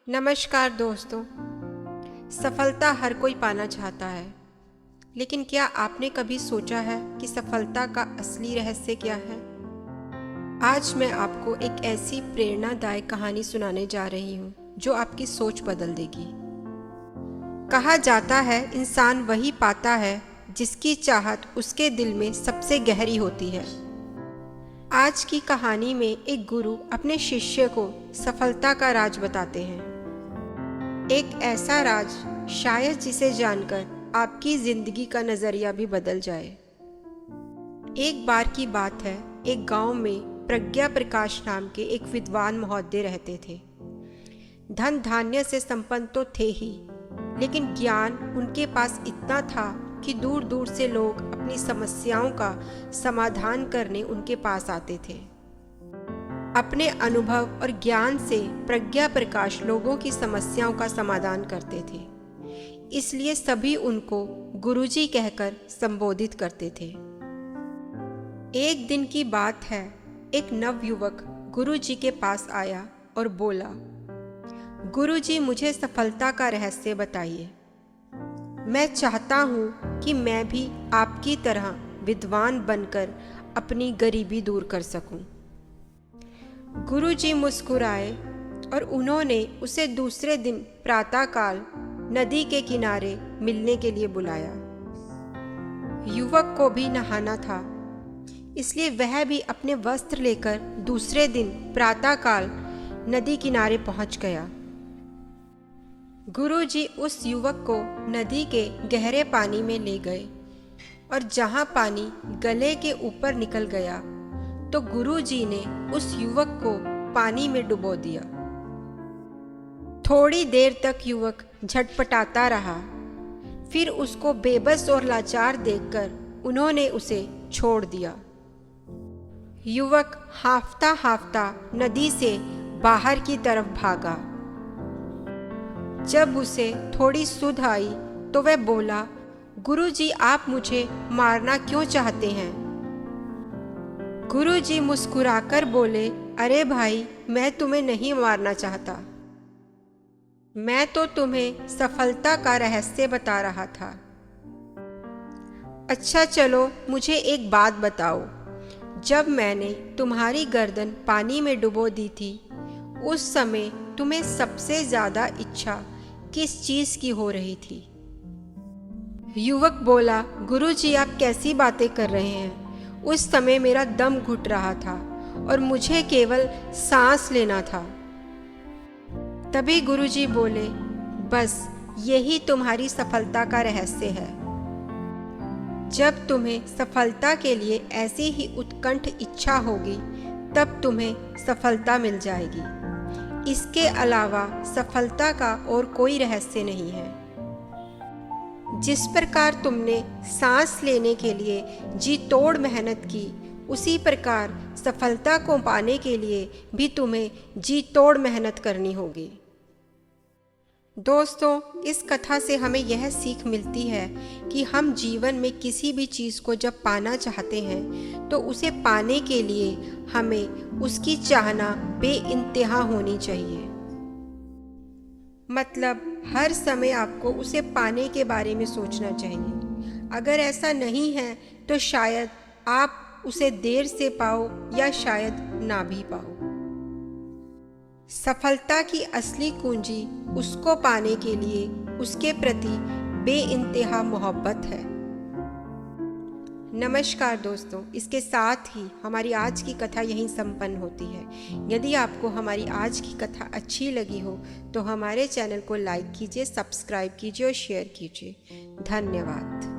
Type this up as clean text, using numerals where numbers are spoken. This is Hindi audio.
नमस्कार दोस्तों। सफलता हर कोई पाना चाहता है, लेकिन क्या आपने कभी सोचा है कि सफलता का असली रहस्य क्या है? आज मैं आपको एक ऐसी प्रेरणादायक कहानी सुनाने जा रही हूँ जो आपकी सोच बदल देगी। कहा जाता है, इंसान वही पाता है जिसकी चाहत उसके दिल में सबसे गहरी होती है। आज की कहानी में एक गुरु अपने शिष्य को सफलता का राज बताते हैं। एक ऐसा राज शायद जिसे जानकर आपकी जिंदगी का नजरिया भी बदल जाए। एक बार की बात है, एक गांव में प्रज्ञा प्रकाश नाम के एक विद्वान महोदय रहते थे। धन धान्य से संपन्न तो थे ही, लेकिन ज्ञान उनके पास इतना था कि दूर दूर से लोग अपनी समस्याओं का समाधान करने उनके पास आते थे। अपने अनुभव और ज्ञान से प्रज्ञा प्रकाश लोगों की समस्याओं का समाधान करते थे, इसलिए सभी उनको गुरुजी कहकर संबोधित करते थे। एक दिन की बात है, एक नवयुवक गुरुजी के पास आया और बोला, गुरुजी, मुझे सफलता का रहस्य बताइए। मैं चाहता हूँ कि मैं भी आपकी तरह विद्वान बनकर अपनी गरीबी दूर कर सकूं। गुरुजी मुस्कुराए और उन्होंने उसे दूसरे दिन प्रातःकाल नदी के किनारे मिलने के लिए बुलाया। युवक को भी नहाना था, इसलिए वह भी अपने वस्त्र लेकर दूसरे दिन प्रातःकाल नदी किनारे पहुंच गया। गुरुजी उस युवक को नदी के गहरे पानी में ले गए और जहां पानी गले के ऊपर निकल गया तो गुरुजी ने उस युवक को पानी में डुबो दिया। थोड़ी देर तक युवक झटपटाता रहा, फिर उसको बेबस और लाचार देखकर उन्होंने उसे छोड़ दिया। युवक हांफता हांफता नदी से बाहर की तरफ भागा। जब उसे थोड़ी सुध आई तो वह बोला, गुरुजी, आप मुझे मारना क्यों चाहते हैं? गुरुजी मुस्कुराकर बोले, अरे भाई, मैं तुम्हें नहीं मारना चाहता। मैं तो तुम्हें सफलता का रहस्य बता रहा था। अच्छा चलो, मुझे एक बात बताओ। जब मैंने तुम्हारी गर्दन पानी में डुबो दी थी, उस समय तुम्हें सबसे ज्यादा इच्छा किस चीज की हो रही थी? युवक बोला, गुरुजी, आप कैसी बातें कर रहे हैं? उस समय मेरा दम घुट रहा था और मुझे केवल सांस लेना था। तभी गुरुजी बोले, बस यही तुम्हारी सफलता का रहस्य है। जब तुम्हें सफलता के लिए ऐसी ही उत्कंठ इच्छा होगी, तब तुम्हें सफलता मिल जाएगी। इसके अलावा सफलता का और कोई रहस्य नहीं है। जिस प्रकार तुमने सांस लेने के लिए जी तोड़ मेहनत की, उसी प्रकार सफलता को पाने के लिए भी तुम्हें जी तोड़ मेहनत करनी होगी। दोस्तों, इस कथा से हमें यह सीख मिलती है कि हम जीवन में किसी भी चीज़ को जब पाना चाहते हैं तो उसे पाने के लिए हमें उसकी चाहना बेइंतहा होनी चाहिए। मतलब हर समय आपको उसे पाने के बारे में सोचना चाहिए। अगर ऐसा नहीं है तो शायद आप उसे देर से पाओ या शायद ना भी पाओ। सफलता की असली कुंजी उसको पाने के लिए उसके प्रति बेइंतहा मोहब्बत है। नमस्कार दोस्तों, इसके साथ ही हमारी आज की कथा यहीं संपन्न होती है। यदि आपको हमारी आज की कथा अच्छी लगी हो तो हमारे चैनल को लाइक कीजिए, सब्सक्राइब कीजिए और शेयर कीजिए। धन्यवाद।